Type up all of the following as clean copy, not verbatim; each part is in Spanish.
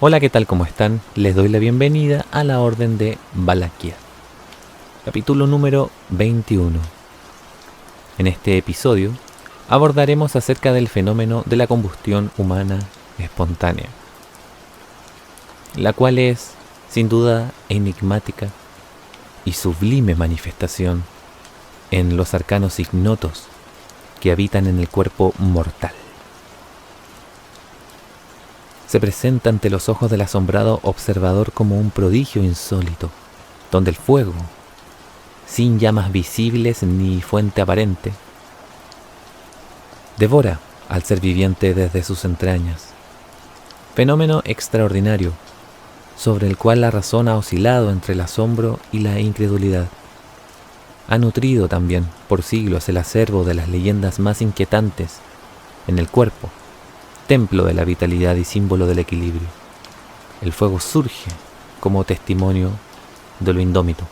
Hola, ¿qué tal? ¿Cómo están? Les doy la bienvenida a la Orden de Valaquia, capítulo número 21. En este episodio abordaremos acerca del fenómeno de la combustión humana espontánea, la cual es, sin duda, enigmática y sublime manifestación en los arcanos ignotos que habitan en el cuerpo mortal. Se presenta ante los ojos del asombrado observador como un prodigio insólito, donde el fuego, sin llamas visibles ni fuente aparente, devora al ser viviente desde sus entrañas. Fenómeno extraordinario, sobre el cual la razón ha oscilado entre el asombro y la incredulidad. Ha nutrido también por siglos el acervo de las leyendas más inquietantes en el cuerpo, templo de la vitalidad y símbolo del equilibrio. El fuego surge como testimonio de lo indómito.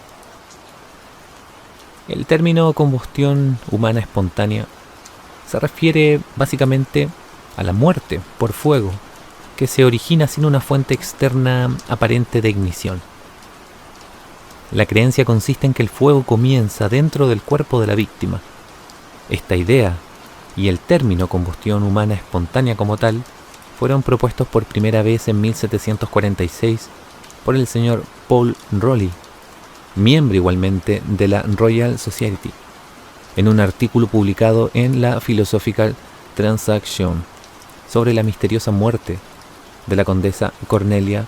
El término combustión humana espontánea se refiere básicamente a la muerte por fuego que se origina sin una fuente externa aparente de ignición. La creencia consiste en que el fuego comienza dentro del cuerpo de la víctima. Esta idea y el término combustión humana espontánea como tal fueron propuestos por primera vez en 1746 por el señor Paul Rowley, miembro igualmente de la Royal Society, en un artículo publicado en la Philosophical Transaction sobre la misteriosa muerte de la condesa Cornelia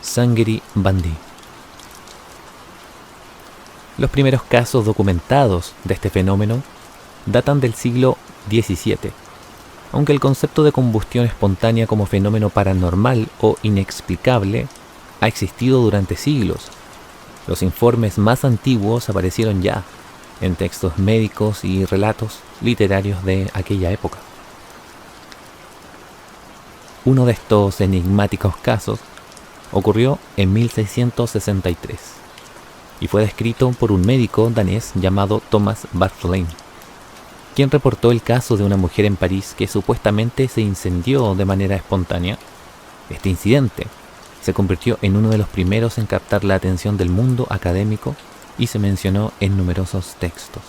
Sangaree Bundy. Los primeros casos documentados de este fenómeno datan del siglo XVII, aunque el concepto de combustión espontánea como fenómeno paranormal o inexplicable ha existido durante siglos. Los informes más antiguos aparecieron ya en textos médicos y relatos literarios de aquella época. Uno de estos enigmáticos casos ocurrió en 1663 y fue descrito por un médico danés llamado Thomas Bartholin, quien reportó el caso de una mujer en París que supuestamente se incendió de manera espontánea. Este incidente se convirtió en uno de los primeros en captar la atención del mundo académico y se mencionó en numerosos textos.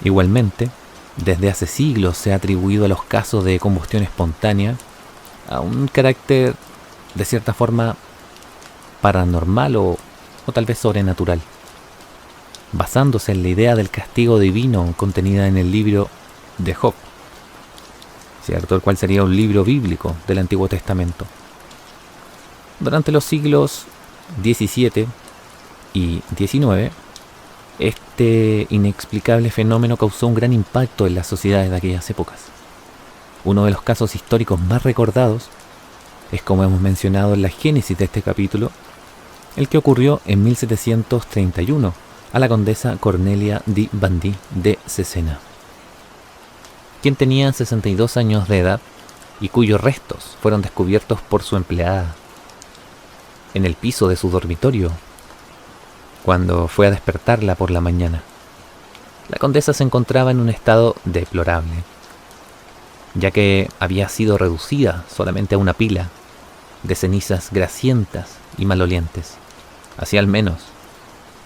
Igualmente, desde hace siglos se ha atribuido a los casos de combustión espontánea a un carácter de cierta forma paranormal o tal vez sobrenatural, basándose en la idea del castigo divino contenida en el libro de Job, ¿cierto? El cual sería un libro bíblico del Antiguo Testamento. Durante los siglos XVII y XIX, este inexplicable fenómeno causó un gran impacto en las sociedades de aquellas épocas. Uno de los casos históricos más recordados es, como hemos mencionado en la génesis de este capítulo, el que ocurrió en 1731 a la condesa Cornelia de Bundy de Cesena, quien tenía 62 años de edad y cuyos restos fueron descubiertos por su empleada en el piso de su dormitorio cuando fue a despertarla por la mañana. La condesa se encontraba en un estado deplorable, ya que había sido reducida solamente a una pila de cenizas grasientas y malolientes. Así al menos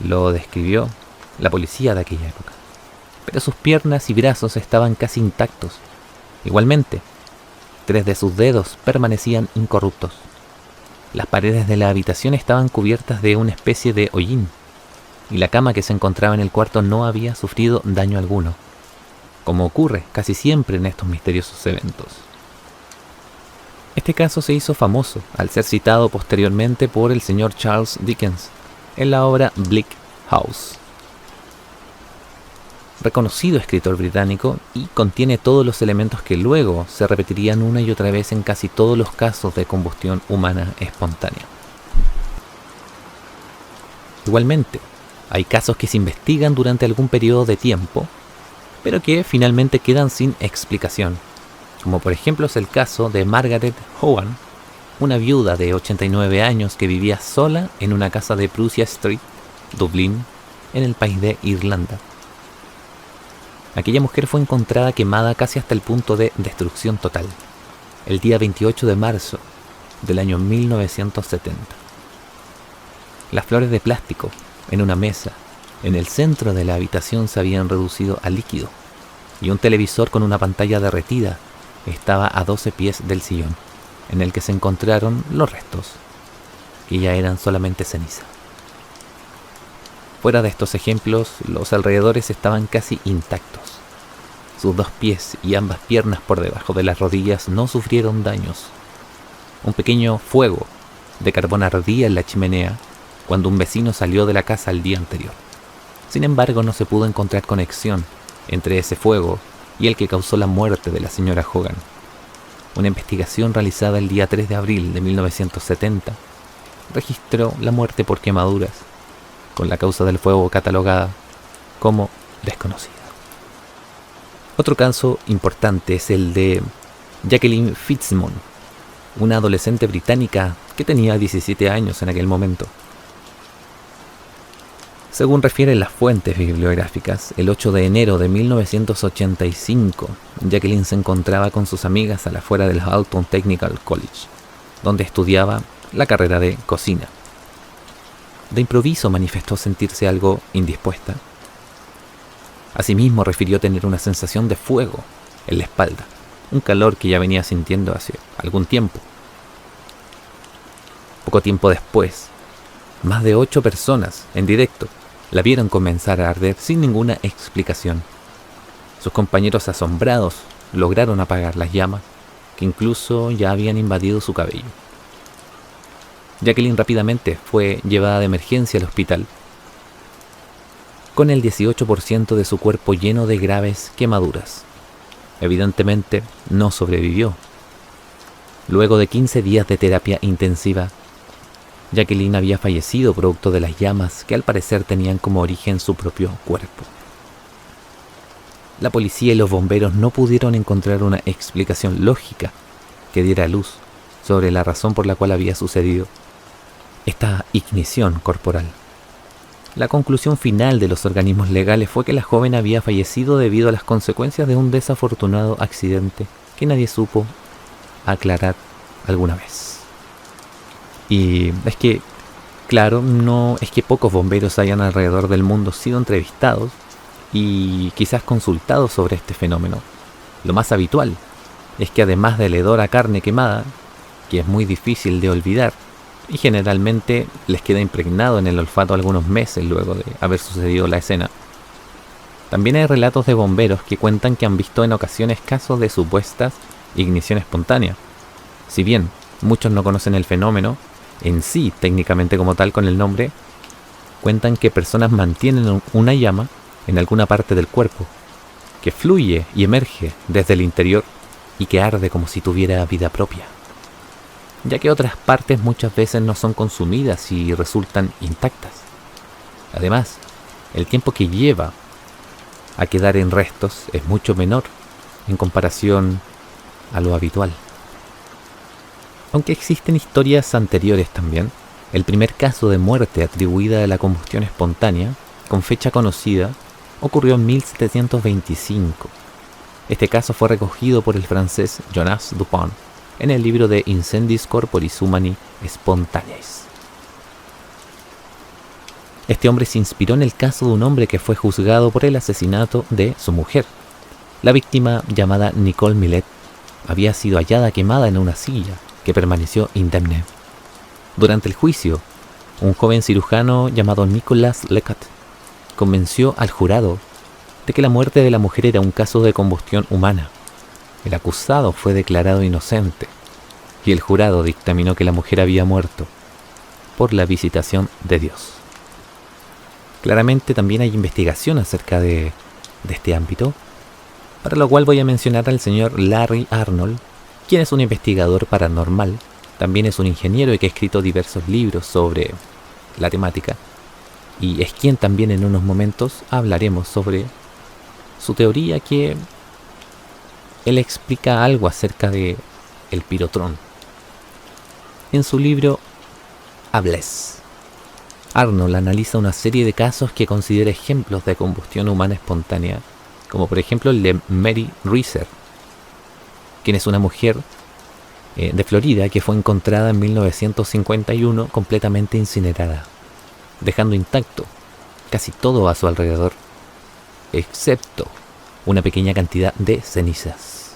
lo describió la policía de aquella época. Pero sus piernas y brazos estaban casi intactos. Igualmente, 3 de sus dedos permanecían incorruptos. Las paredes de la habitación estaban cubiertas de una especie de hollín, y la cama que se encontraba en el cuarto no había sufrido daño alguno, como ocurre casi siempre en estos misteriosos eventos. Este caso se hizo famoso al ser citado posteriormente por el señor Charles Dickens en la obra Bleak House, reconocido escritor británico, y contiene todos los elementos que luego se repetirían una y otra vez en casi todos los casos de combustión humana espontánea. Igualmente, hay casos que se investigan durante algún periodo de tiempo, pero que finalmente quedan sin explicación, como por ejemplo es el caso de Margaret Hogan, una viuda de 89 años que vivía sola en una casa de Prusia Street, Dublín, en el país de Irlanda. Aquella mujer fue encontrada quemada casi hasta el punto de destrucción total, el día 28 de marzo del año 1970. Las flores de plástico en una mesa en el centro de la habitación se habían reducido a líquido y un televisor con una pantalla derretida estaba a 12 pies del sillón, en el que se encontraron los restos, que ya eran solamente ceniza. Fuera de estos ejemplos, los alrededores estaban casi intactos. Sus 2 pies y ambas piernas por debajo de las rodillas no sufrieron daños. Un pequeño fuego de carbón ardía en la chimenea cuando un vecino salió de la casa el día anterior. Sin embargo, no se pudo encontrar conexión entre ese fuego y el que causó la muerte de la señora Hogan. Una investigación realizada el día 3 de abril de 1970 registró la muerte por quemaduras, con la causa del fuego catalogada como desconocida. Otro caso importante es el de Jacqueline Fitzsimons, una adolescente británica que tenía 17 años en aquel momento. Según refieren las fuentes bibliográficas, el 8 de enero de 1985, Jacqueline se encontraba con sus amigas a la afuera del Halton Technical College, donde estudiaba la carrera de cocina. De improviso manifestó sentirse algo indispuesta. Asimismo refirió tener una sensación de fuego en la espalda, un calor que ya venía sintiendo hace algún tiempo. Poco tiempo después, más de 8 personas en directo la vieron comenzar a arder sin ninguna explicación. Sus compañeros asombrados lograron apagar las llamas que incluso ya habían invadido su cabello. Jacqueline rápidamente fue llevada de emergencia al hospital con el 18% de su cuerpo lleno de graves quemaduras. Evidentemente no sobrevivió. Luego de 15 días de terapia intensiva, Jacqueline había fallecido producto de las llamas que al parecer tenían como origen su propio cuerpo. La policía y los bomberos no pudieron encontrar una explicación lógica que diera luz sobre la razón por la cual había sucedido esta ignición corporal. La conclusión final de los organismos legales fue que la joven había fallecido debido a las consecuencias de un desafortunado accidente que nadie supo aclarar alguna vez. Y es que, claro, no es que pocos bomberos hayan alrededor del mundo sido entrevistados y quizás consultados sobre este fenómeno. Lo más habitual es que además del hedor a carne quemada, que es muy difícil de olvidar y generalmente les queda impregnado en el olfato algunos meses luego de haber sucedido la escena, también hay relatos de bomberos que cuentan que han visto en ocasiones casos de supuestas ignición espontánea. Si bien muchos no conocen el fenómeno en sí, técnicamente como tal con el nombre, cuentan que personas mantienen una llama en alguna parte del cuerpo, que fluye y emerge desde el interior y que arde como si tuviera vida propia, ya que otras partes muchas veces no son consumidas y resultan intactas. Además, el tiempo que lleva a quedar en restos es mucho menor en comparación a lo habitual. Aunque existen historias anteriores también, el primer caso de muerte atribuida a la combustión espontánea, con fecha conocida, ocurrió en 1725. Este caso fue recogido por el francés Jonas Dupont en el libro de Incendis Corporis Humani Spontaneis. Este hombre se inspiró en el caso de un hombre que fue juzgado por el asesinato de su mujer. La víctima, llamada Nicole Millet, había sido hallada quemada en una silla, que permaneció indemne. Durante el juicio, un joven cirujano llamado Nicolas Lecat convenció al jurado de que la muerte de la mujer era un caso de combustión humana. El acusado fue declarado inocente y el jurado dictaminó que la mujer había muerto por la visitación de Dios. Claramente también hay investigación acerca de este ámbito, para lo cual voy a mencionar al señor Larry Arnold, quien es un investigador paranormal, también es un ingeniero y que ha escrito diversos libros sobre la temática, y es quien también en unos momentos hablaremos sobre su teoría, que él explica algo acerca de el pirotrón. En su libro Hables, Arnold analiza una serie de casos que considera ejemplos de combustión humana espontánea, como por ejemplo el de Mary Reeser, quien es una mujer de Florida, que fue encontrada en 1951 completamente incinerada, dejando intacto casi todo a su alrededor, excepto una pequeña cantidad de cenizas.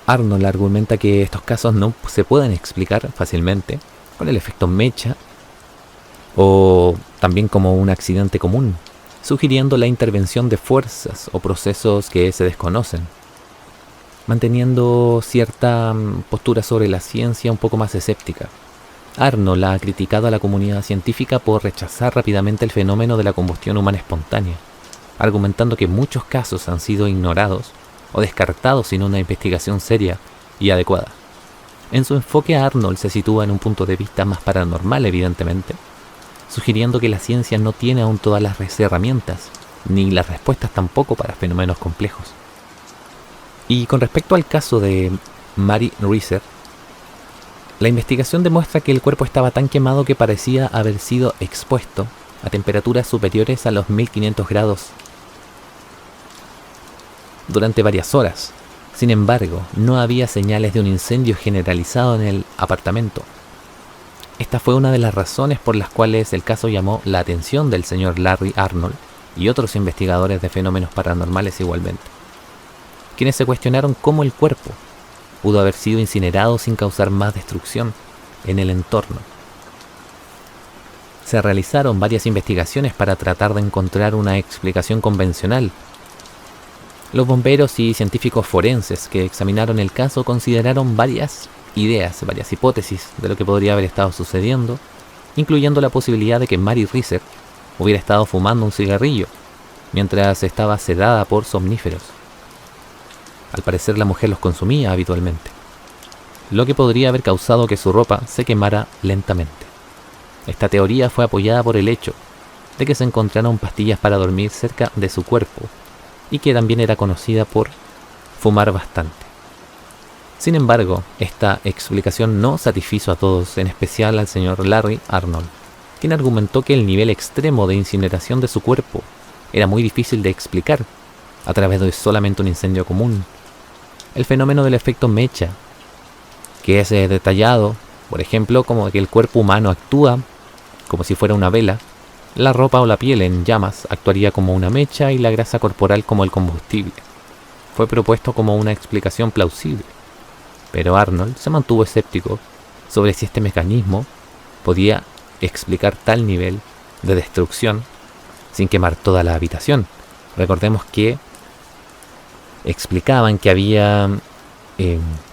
Arnold argumenta que estos casos no se pueden explicar fácilmente con el efecto mecha o también como un accidente común, sugiriendo la intervención de fuerzas o procesos que se desconocen, manteniendo cierta postura sobre la ciencia un poco más escéptica. Arnold ha criticado a la comunidad científica por rechazar rápidamente el fenómeno de la combustión humana espontánea, argumentando que muchos casos han sido ignorados o descartados sin una investigación seria y adecuada. En su enfoque, Arnold se sitúa en un punto de vista más paranormal, evidentemente, sugiriendo que la ciencia no tiene aún todas las herramientas, ni las respuestas tampoco para fenómenos complejos. Y con respecto al caso de Mary Reeser, la investigación demuestra que el cuerpo estaba tan quemado que parecía haber sido expuesto a temperaturas superiores a los 1500 grados durante varias horas. Sin embargo, no había señales de un incendio generalizado en el apartamento. Esta fue una de las razones por las cuales el caso llamó la atención del señor Larry Arnold y otros investigadores de fenómenos paranormales igualmente, quienes se cuestionaron cómo el cuerpo pudo haber sido incinerado sin causar más destrucción en el entorno. Se realizaron varias investigaciones para tratar de encontrar una explicación convencional. Los bomberos y científicos forenses que examinaron el caso consideraron varias ideas, varias hipótesis de lo que podría haber estado sucediendo, incluyendo la posibilidad de que Mary Reeser hubiera estado fumando un cigarrillo mientras estaba sedada por somníferos. Al parecer la mujer los consumía habitualmente, lo que podría haber causado que su ropa se quemara lentamente. Esta teoría fue apoyada por el hecho de que se encontraron pastillas para dormir cerca de su cuerpo y que también era conocida por fumar bastante. Sin embargo, esta explicación no satisfizo a todos, en especial al señor Larry Arnold, quien argumentó que el nivel extremo de incineración de su cuerpo era muy difícil de explicar a través de solamente un incendio común. El fenómeno del efecto mecha, que es detallado, por ejemplo, como que el cuerpo humano actúa como si fuera una vela, la ropa o la piel en llamas actuaría como una mecha y la grasa corporal como el combustible. Fue propuesto como una explicación plausible, pero Arnold se mantuvo escéptico sobre si este mecanismo podía explicar tal nivel de destrucción sin quemar toda la habitación. Recordemos que explicaban que había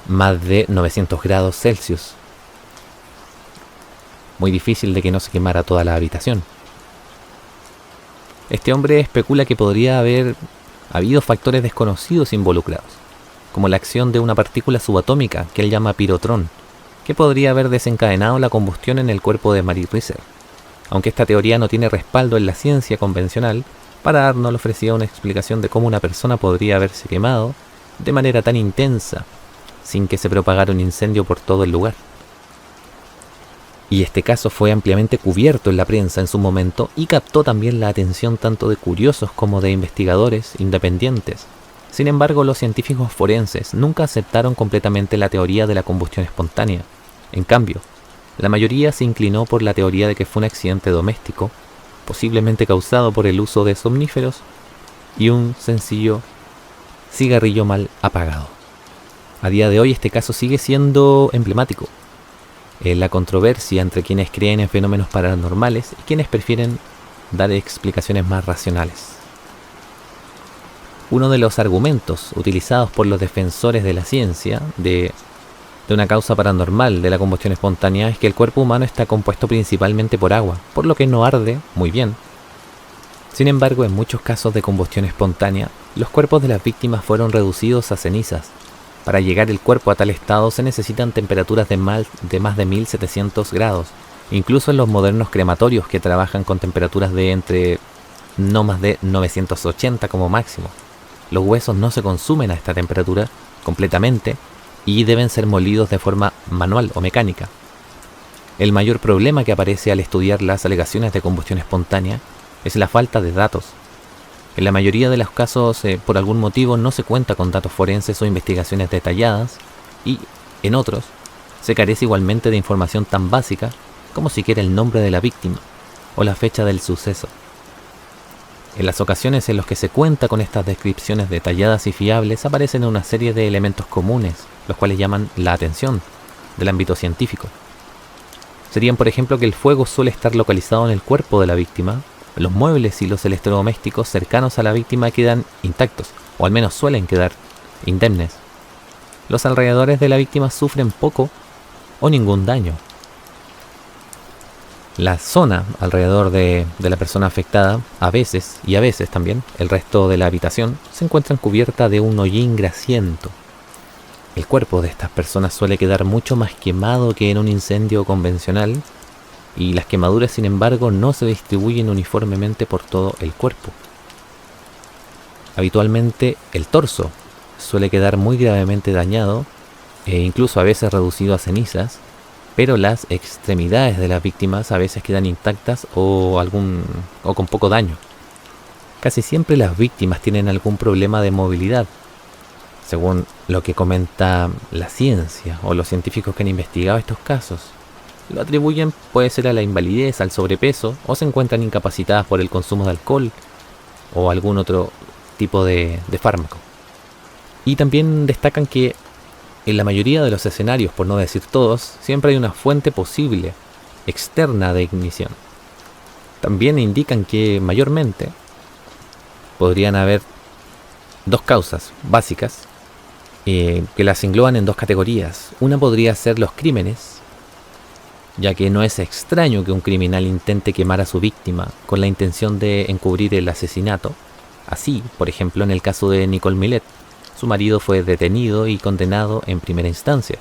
más de 900 grados Celsius. Muy difícil de que no se quemara toda la habitación. Este hombre especula que podría haber habido factores desconocidos involucrados, como la acción de una partícula subatómica que él llama pirotrón, que podría haber desencadenado la combustión en el cuerpo de Mary Reeser. Aunque esta teoría no tiene respaldo en la ciencia convencional, para Arnold ofrecía una explicación de cómo una persona podría haberse quemado de manera tan intensa sin que se propagara un incendio por todo el lugar. Y este caso fue ampliamente cubierto en la prensa en su momento y captó también la atención tanto de curiosos como de investigadores independientes. Sin embargo, los científicos forenses nunca aceptaron completamente la teoría de la combustión espontánea. En cambio, la mayoría se inclinó por la teoría de que fue un accidente doméstico, posiblemente causado por el uso de somníferos y un sencillo cigarrillo mal apagado. A día de hoy este caso sigue siendo emblemático. La controversia entre quienes creen en fenómenos paranormales y quienes prefieren dar explicaciones más racionales. Uno de los argumentos utilizados por los defensores de la ciencia de una causa paranormal de la combustión espontánea es que el cuerpo humano está compuesto principalmente por agua, por lo que no arde muy bien. Sin embargo, en muchos casos de combustión espontánea, los cuerpos de las víctimas fueron reducidos a cenizas. Para llegar el cuerpo a tal estado se necesitan temperaturas de más de 1700 grados, incluso en los modernos crematorios que trabajan con temperaturas de entre no más de 980 como máximo. Los huesos no se consumen a esta temperatura completamente y deben ser molidos de forma manual o mecánica. El mayor problema que aparece al estudiar las alegaciones de combustión espontánea es la falta de datos. En la mayoría de los casos, por algún motivo, no se cuenta con datos forenses o investigaciones detalladas, y en otros, Se carece igualmente de información tan básica como siquiera el nombre de la víctima o la fecha del suceso. En las ocasiones en las que se cuenta con estas descripciones detalladas y fiables aparecen una serie de elementos comunes, los cuales llaman la atención del ámbito científico. Serían, por ejemplo, que el fuego suele estar localizado en el cuerpo de la víctima, los muebles y los electrodomésticos cercanos a la víctima quedan intactos, o al menos suelen quedar indemnes. Los alrededores de la víctima sufren poco o ningún daño. La zona alrededor de la persona afectada, a veces también, el resto de la habitación, se encuentran cubierta de un hollín grasiento. El cuerpo de estas personas suele quedar mucho más quemado que en un incendio convencional, y las quemaduras, sin embargo, no se distribuyen uniformemente por todo el cuerpo. Habitualmente el torso suele quedar muy gravemente dañado e incluso a veces reducido a cenizas, pero las extremidades de las víctimas a veces quedan intactas o con poco daño. Casi siempre las víctimas tienen algún problema de movilidad, según lo que comenta la ciencia o los científicos que han investigado estos casos. Lo atribuyen puede ser a la invalidez, al sobrepeso, o se encuentran incapacitadas por el consumo de alcohol o algún otro tipo de fármaco. Y también destacan que en la mayoría de los escenarios, por no decir todos, siempre hay una fuente posible externa de ignición. También indican que mayormente podrían haber dos causas básicas que las engloban en dos categorías. Una podría ser los crímenes, ya que no es extraño que un criminal intente quemar a su víctima con la intención de encubrir el asesinato. Así, por ejemplo, en el caso de Nicole Millet, su marido fue detenido y condenado en primera instancia.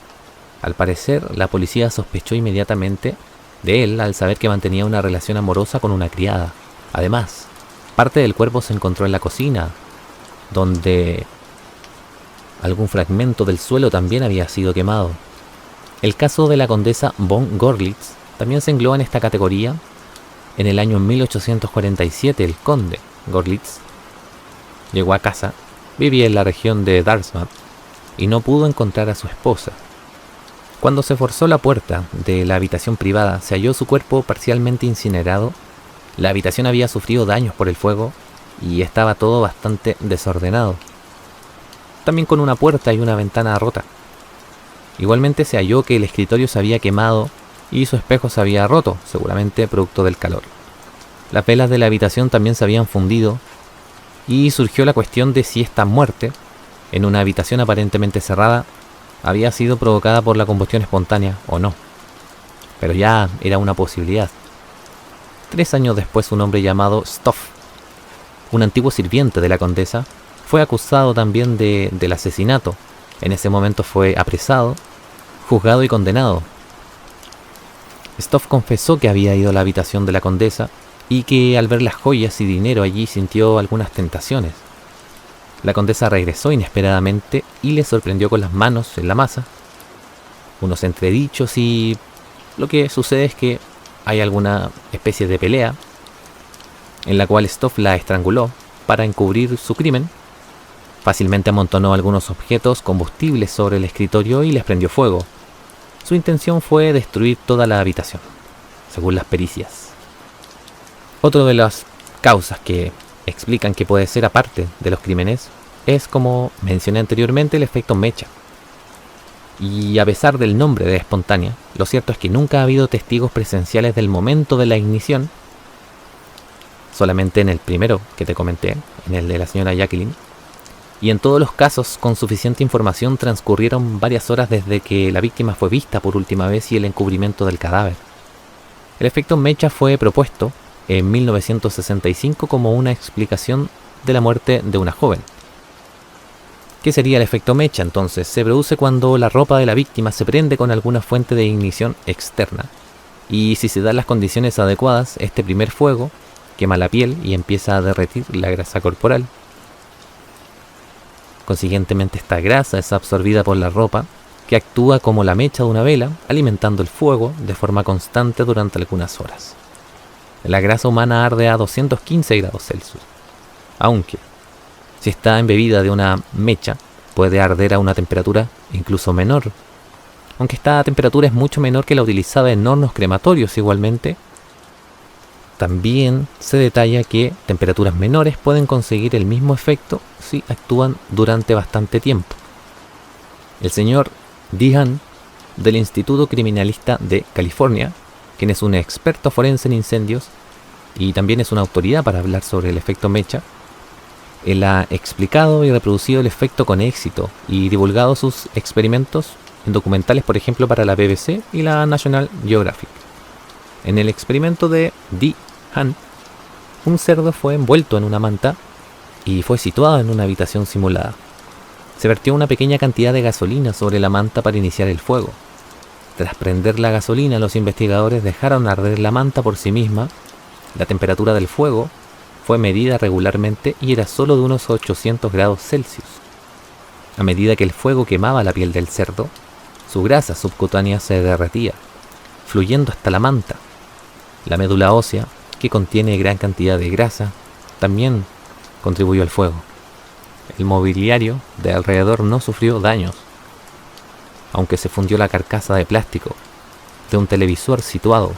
Al parecer, la policía sospechó inmediatamente de él al saber que mantenía una relación amorosa con una criada. Además, parte del cuerpo se encontró en la cocina, donde algún fragmento del suelo también había sido quemado. El caso de la condesa von Görlitz también se engloba en esta categoría. En el año 1847, el conde Görlitz llegó a casa, vivía en la región de Darmstadt y no pudo encontrar a su esposa. Cuando se forzó la puerta de la habitación privada, se halló su cuerpo parcialmente incinerado. La habitación había sufrido daños por el fuego y estaba todo bastante desordenado, también con una puerta y una ventana rota. Igualmente se halló que el escritorio se había quemado y su espejo se había roto, seguramente producto del calor. Las velas de la habitación también se habían fundido y surgió la cuestión de si esta muerte, en una habitación aparentemente cerrada, había sido provocada por la combustión espontánea o no. Pero ya era una posibilidad. 3 años después, un hombre llamado Stoff, un antiguo sirviente de la condesa, fue acusado también del asesinato. En ese momento fue apresado, juzgado y condenado. Stoff confesó que había ido a la habitación de la condesa y que al ver las joyas y dinero allí sintió algunas tentaciones. La condesa regresó inesperadamente y le sorprendió con las manos en la masa, unos entredichos, y lo que sucede es que hay alguna especie de pelea en la cual Stoff la estranguló para encubrir su crimen. Fácilmente amontonó algunos objetos combustibles sobre el escritorio y les prendió fuego. Su intención fue destruir toda la habitación, según las pericias. Otra de las causas que explican que puede ser aparte de los crímenes es, como mencioné anteriormente, el efecto mecha. Y a pesar del nombre de espontánea, lo cierto es que nunca ha habido testigos presenciales del momento de la ignición. Solamente en el primero que te comenté, en el de la señora Jacqueline. Y en todos los casos, con suficiente información, transcurrieron varias horas desde que la víctima fue vista por última vez y el encubrimiento del cadáver. El efecto mecha fue propuesto en 1965 como una explicación de la muerte de una joven. ¿Qué sería el efecto mecha entonces? Se produce cuando la ropa de la víctima se prende con alguna fuente de ignición externa. Y si se dan las condiciones adecuadas, este primer fuego quema la piel y empieza a derretir la grasa corporal. Consiguientemente, esta grasa es absorbida por la ropa, que actúa como la mecha de una vela, alimentando el fuego de forma constante durante algunas horas. La grasa humana arde a 215 grados Celsius, aunque si está embebida de una mecha, puede arder a una temperatura incluso menor. aunque esta temperatura es mucho menor que la utilizada en hornos crematorios igualmente. También se detalla que temperaturas menores pueden conseguir el mismo efecto si actúan durante bastante tiempo. El señor Deehan, del Instituto Criminalista de California, quien es un experto forense en incendios y también es una autoridad para hablar sobre el efecto mecha, él ha explicado y reproducido el efecto con éxito y divulgado sus experimentos en documentales, por ejemplo, para la BBC y la National Geographic. En el experimento de Deehan, un cerdo fue envuelto en una manta y fue situado en una habitación simulada. Se vertió una pequeña cantidad de gasolina sobre la manta para iniciar el fuego. Tras prender la gasolina, los investigadores dejaron arder la manta por sí misma. La temperatura del fuego fue medida regularmente y era solo de unos 800 grados Celsius. A medida que el fuego quemaba la piel del cerdo, su grasa subcutánea se derretía, fluyendo hasta la manta. La médula ósea, que contiene gran cantidad de grasa, también contribuyó al fuego. El mobiliario de alrededor no sufrió daños, aunque se fundió la carcasa de plástico de un televisor situado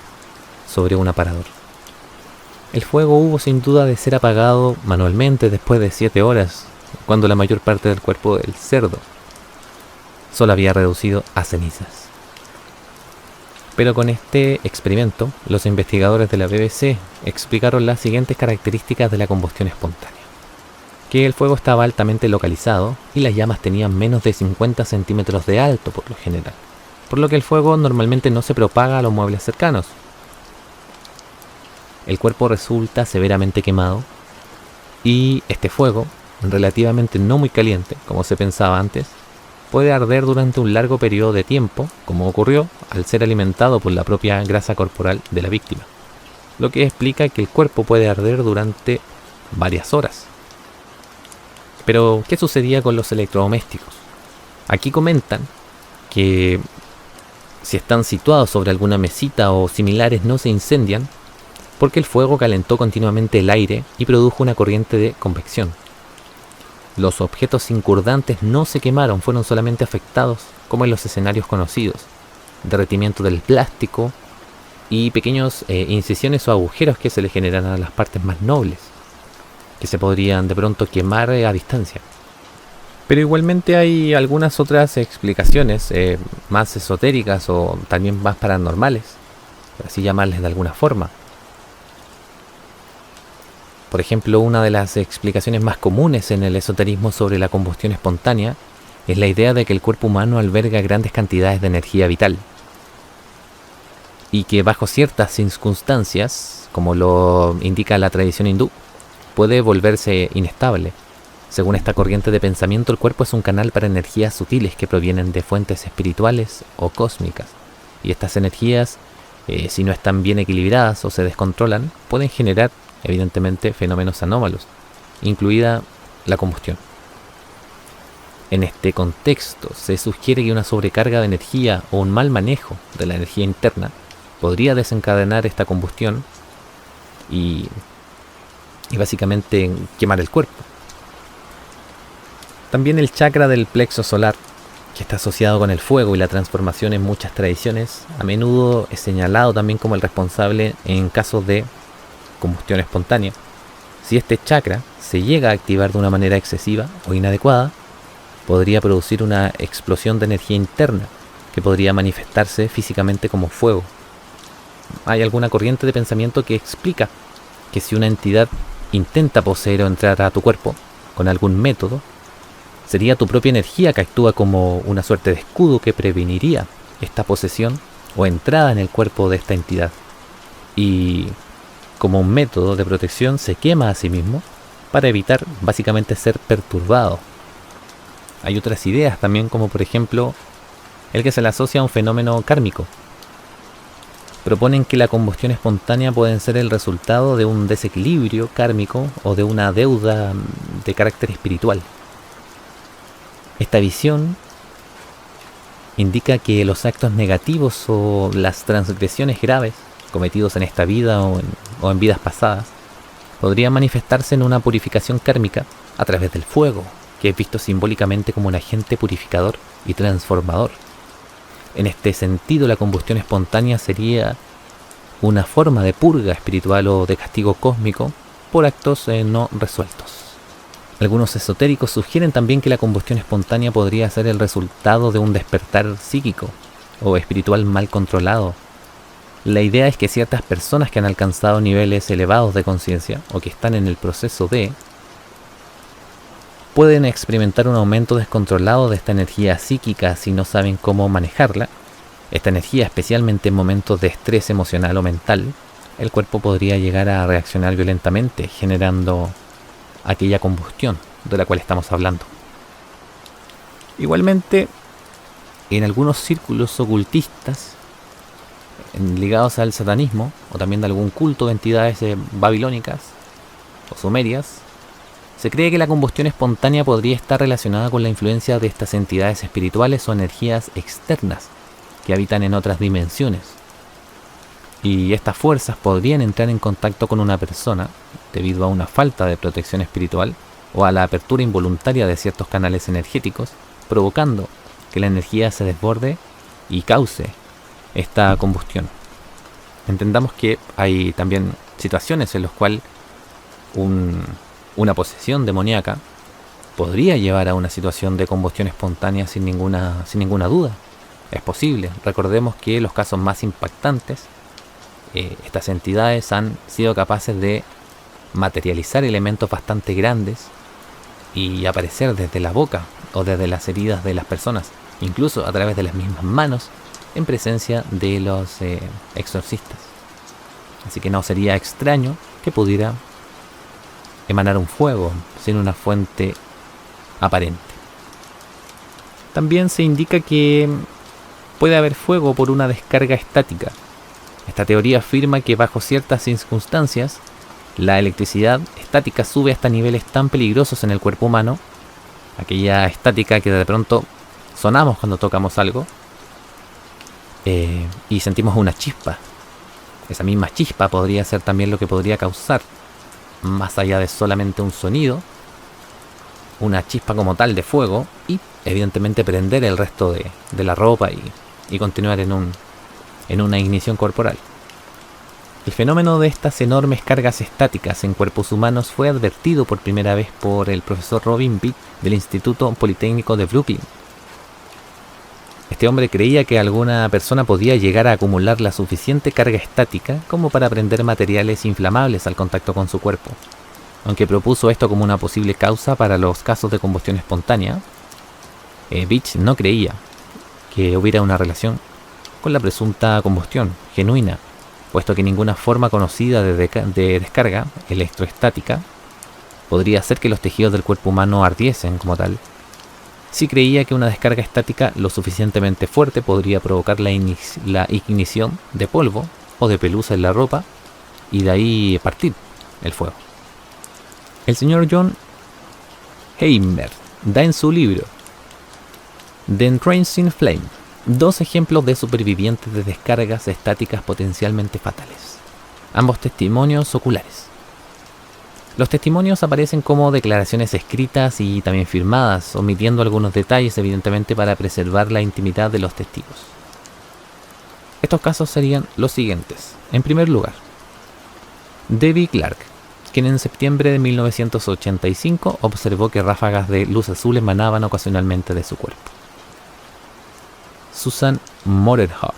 sobre un aparador. El fuego hubo sin duda de ser apagado manualmente después de 7 horas, cuando la mayor parte del cuerpo del cerdo solo había reducido a cenizas. Pero con este experimento, los investigadores de la BBC explicaron las siguientes características de la combustión espontánea: que el fuego estaba altamente localizado y las llamas tenían menos de 50 centímetros de alto por lo general, por lo que el fuego normalmente no se propaga a los muebles cercanos. El cuerpo resulta severamente quemado y este fuego, relativamente no muy caliente, como se pensaba antes, puede arder durante un largo periodo de tiempo, como ocurrió al ser alimentado por la propia grasa corporal de la víctima, lo que explica que el cuerpo puede arder durante varias horas. Pero, ¿qué sucedía con los electrodomésticos? Aquí comentan que si están situados sobre alguna mesita o similares no se incendian porque el fuego calentó continuamente el aire y produjo una corriente de convección. Los objetos incurdantes no se quemaron, fueron solamente afectados, como en los escenarios conocidos: derretimiento del plástico y pequeños incisiones o agujeros que se le generan a las partes más nobles, que se podrían de pronto quemar a distancia. Pero igualmente hay algunas otras explicaciones más esotéricas o también más paranormales, por así llamarles de alguna forma. Por ejemplo, una de las explicaciones más comunes en el esoterismo sobre la combustión espontánea es la idea de que el cuerpo humano alberga grandes cantidades de energía vital y que bajo ciertas circunstancias, como lo indica la tradición hindú, puede volverse inestable. Según esta corriente de pensamiento, el cuerpo es un canal para energías sutiles que provienen de fuentes espirituales o cósmicas, y estas energías, si no están bien equilibradas o se descontrolan, pueden generar evidentemente fenómenos anómalos, incluida la combustión. En este contexto se sugiere que una sobrecarga de energía o un mal manejo de la energía interna podría desencadenar esta combustión y básicamente quemar el cuerpo. También el chakra del plexo solar, que está asociado con el fuego y la transformación en muchas tradiciones, a menudo es señalado también como el responsable en casos de combustión espontánea. Si este chakra se llega a activar de una manera excesiva o inadecuada, podría producir una explosión de energía interna que podría manifestarse físicamente como fuego. Hay alguna corriente de pensamiento que explica que si una entidad intenta poseer o entrar a tu cuerpo con algún método, sería tu propia energía que actúa como una suerte de escudo que preveniría esta posesión o entrada en el cuerpo de esta entidad. Y como un método de protección se quema a sí mismo para evitar básicamente ser perturbado. Hay otras ideas también, como por ejemplo el que se le asocia a un fenómeno kármico. Proponen que la combustión espontánea puede ser el resultado de un desequilibrio kármico o de una deuda de carácter espiritual. Esta visión indica que los actos negativos o las transgresiones graves cometidos en esta vida o en vidas pasadas podrían manifestarse en una purificación kármica a través del fuego, que es visto simbólicamente como un agente purificador y transformador. En este sentido, la combustión espontánea sería una forma de purga espiritual o de castigo cósmico por actos no resueltos. Algunos esotéricos sugieren también que la combustión espontánea podría ser el resultado de un despertar psíquico o espiritual mal controlado. La idea es que ciertas personas que han alcanzado niveles elevados de conciencia o que están en el proceso de pueden experimentar un aumento descontrolado de esta energía psíquica si no saben cómo manejarla. Esta energía, especialmente en momentos de estrés emocional o mental, el cuerpo podría llegar a reaccionar violentamente, generando aquella combustión de la cual estamos hablando. Igualmente, en algunos círculos ocultistas ligados al satanismo, o también de algún culto de entidades babilónicas o sumerias, se cree que la combustión espontánea podría estar relacionada con la influencia de estas entidades espirituales o energías externas que habitan en otras dimensiones. Y estas fuerzas podrían entrar en contacto con una persona debido a una falta de protección espiritual o a la apertura involuntaria de ciertos canales energéticos, provocando que la energía se desborde y cause esta combustión. Entendamos que hay también situaciones en las cuales una posesión demoníaca podría llevar a una situación de combustión espontánea sin ninguna duda. Es posible. Recordemos que los casos más impactantes, estas entidades han sido capaces de materializar elementos bastante grandes y aparecer desde la boca o desde las heridas de las personas, incluso a través de las mismas manos, en presencia de los exorcistas. Así que no sería extraño que pudiera emanar un fuego sin una fuente aparente. También se indica que puede haber fuego por una descarga estática. Esta teoría afirma que bajo ciertas circunstancias la electricidad estática sube hasta niveles tan peligrosos en el cuerpo humano, aquella estática que de pronto sonamos cuando tocamos algo, y sentimos una chispa. Esa misma chispa podría ser también lo que podría causar, más allá de solamente un sonido, una chispa como tal de fuego y evidentemente prender el resto de la ropa y continuar en una ignición corporal. El fenómeno de estas enormes cargas estáticas en cuerpos humanos fue advertido por primera vez por el profesor Robin Bitt del Instituto Politécnico de Brooklyn. Este hombre creía que alguna persona podía llegar a acumular la suficiente carga estática como para prender materiales inflamables al contacto con su cuerpo. Aunque propuso esto como una posible causa para los casos de combustión espontánea, Beach no creía que hubiera una relación con la presunta combustión genuina, puesto que ninguna forma conocida de descarga electroestática podría hacer que los tejidos del cuerpo humano ardiesen como tal. Sí creía que una descarga estática lo suficientemente fuerte podría provocar la ignición de polvo o de pelusa en la ropa y de ahí partir el fuego. El señor John Heimer da en su libro The Entrancing Flame 2 ejemplos de supervivientes de descargas estáticas potencialmente fatales, ambos testimonios oculares. Los testimonios aparecen como declaraciones escritas y también firmadas, omitiendo algunos detalles evidentemente para preservar la intimidad de los testigos. Estos casos serían los siguientes. En primer lugar, Debbie Clark, quien en septiembre de 1985 observó que ráfagas de luz azul emanaban ocasionalmente de su cuerpo. Susan Motorhart,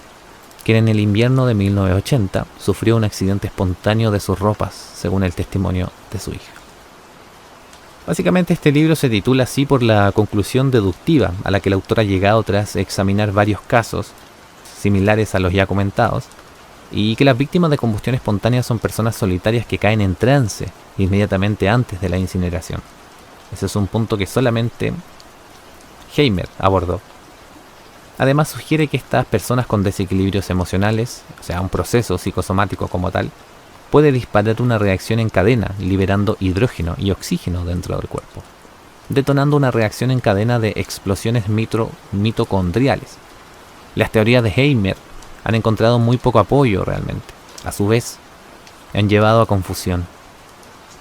quien en el invierno de 1980 sufrió un accidente espontáneo de sus ropas, según el testimonio de su hija. Básicamente este libro se titula así por la conclusión deductiva a la que la autora ha llegado tras examinar varios casos similares a los ya comentados, y que las víctimas de combustión espontánea son personas solitarias que caen en trance inmediatamente antes de la incineración. Ese es un punto que solamente Heimer abordó. Además sugiere que estas personas con desequilibrios emocionales, o sea, un proceso psicosomático como tal, puede disparar una reacción en cadena, liberando hidrógeno y oxígeno dentro del cuerpo, detonando una reacción en cadena de explosiones mitocondriales. Las teorías de Heimer han encontrado muy poco apoyo realmente. A su vez, han llevado a confusión.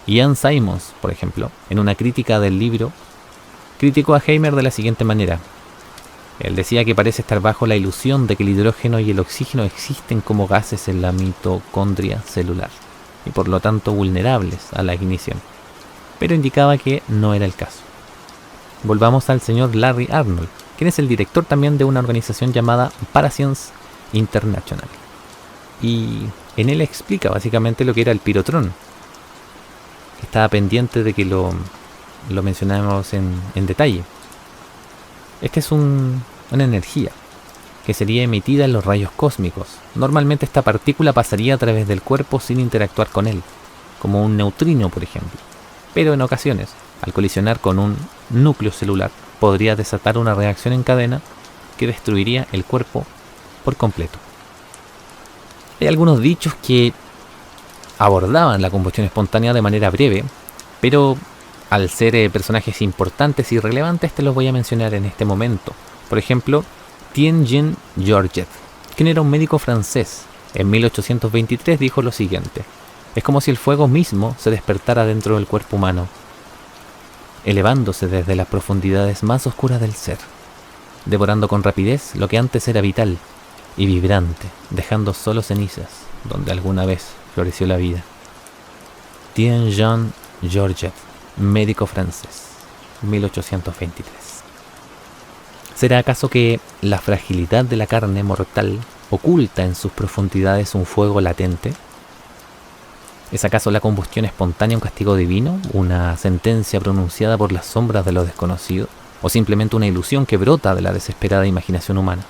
Ian Simons, por ejemplo, en una crítica del libro, criticó a Heimer de la siguiente manera: Él decía que parece estar bajo la ilusión de que el hidrógeno y el oxígeno existen como gases en la mitocondria celular y por lo tanto vulnerables a la ignición, pero indicaba que no era el caso. Volvamos al señor Larry Arnold, quien es el director también de una organización llamada Parascience International, y en él explica básicamente lo que era el pirotrón. Estaba pendiente de que lo mencionáramos en detalle. Esta es una energía que sería emitida en los rayos cósmicos. Normalmente esta partícula pasaría a través del cuerpo sin interactuar con él, como un neutrino por ejemplo. Pero en ocasiones, al colisionar con un núcleo celular, podría desatar una reacción en cadena que destruiría el cuerpo por completo. Hay algunos dichos que abordaban la combustión espontánea de manera breve, pero al ser personajes importantes y relevantes te los voy a mencionar en este momento. Por ejemplo, Tien-Jean Georget, quien era un médico francés. En 1823 dijo lo siguiente: es como si el fuego mismo se despertara dentro del cuerpo humano, elevándose desde las profundidades más oscuras del ser, devorando con rapidez lo que antes era vital y vibrante, dejando solo cenizas donde alguna vez floreció la vida. Tien-Jean Georget, médico francés, 1823. ¿Será acaso que la fragilidad de la carne mortal oculta en sus profundidades un fuego latente? ¿Es acaso la combustión espontánea un castigo divino, una sentencia pronunciada por las sombras de lo desconocido, o simplemente una ilusión que brota de la desesperada imaginación humana,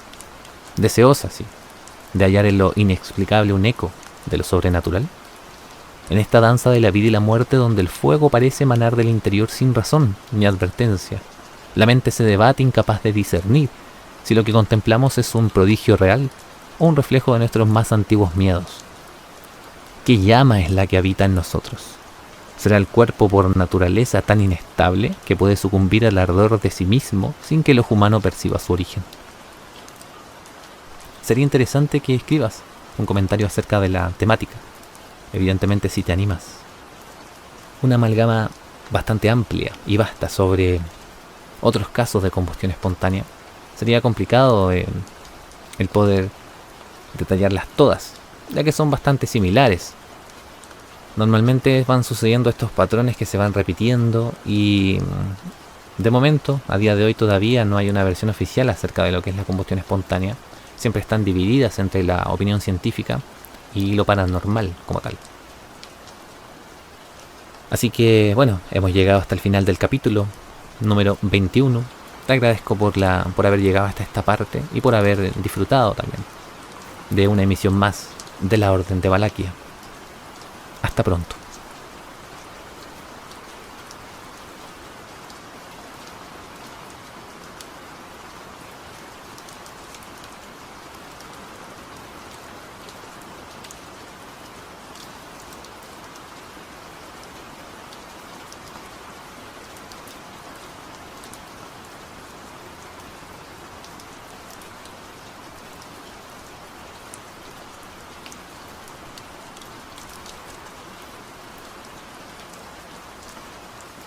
deseosa, sí, de hallar en lo inexplicable un eco de lo sobrenatural? En esta danza de la vida y la muerte donde el fuego parece emanar del interior sin razón ni advertencia, la mente se debate incapaz de discernir si lo que contemplamos es un prodigio real o un reflejo de nuestros más antiguos miedos. ¿Qué llama es la que habita en nosotros? ¿Será el cuerpo por naturaleza tan inestable que puede sucumbir al ardor de sí mismo sin que el ojo humano perciba su origen? Sería interesante que escribas un comentario acerca de la temática, evidentemente si te animas. Una amalgama bastante amplia y vasta sobre otros casos de combustión espontánea. Sería complicado el poder detallarlas todas, ya que son bastante similares. Normalmente van sucediendo estos patrones que se van repitiendo y de momento, a día de hoy todavía no hay una versión oficial acerca de lo que es la combustión espontánea. Siempre están divididas entre la opinión científica y lo paranormal como tal. Así que bueno, hemos llegado hasta el final del capítulo número 21. Te agradezco por haber llegado hasta esta parte y por haber disfrutado también de una emisión más de la Orden de Valaquia. Hasta pronto.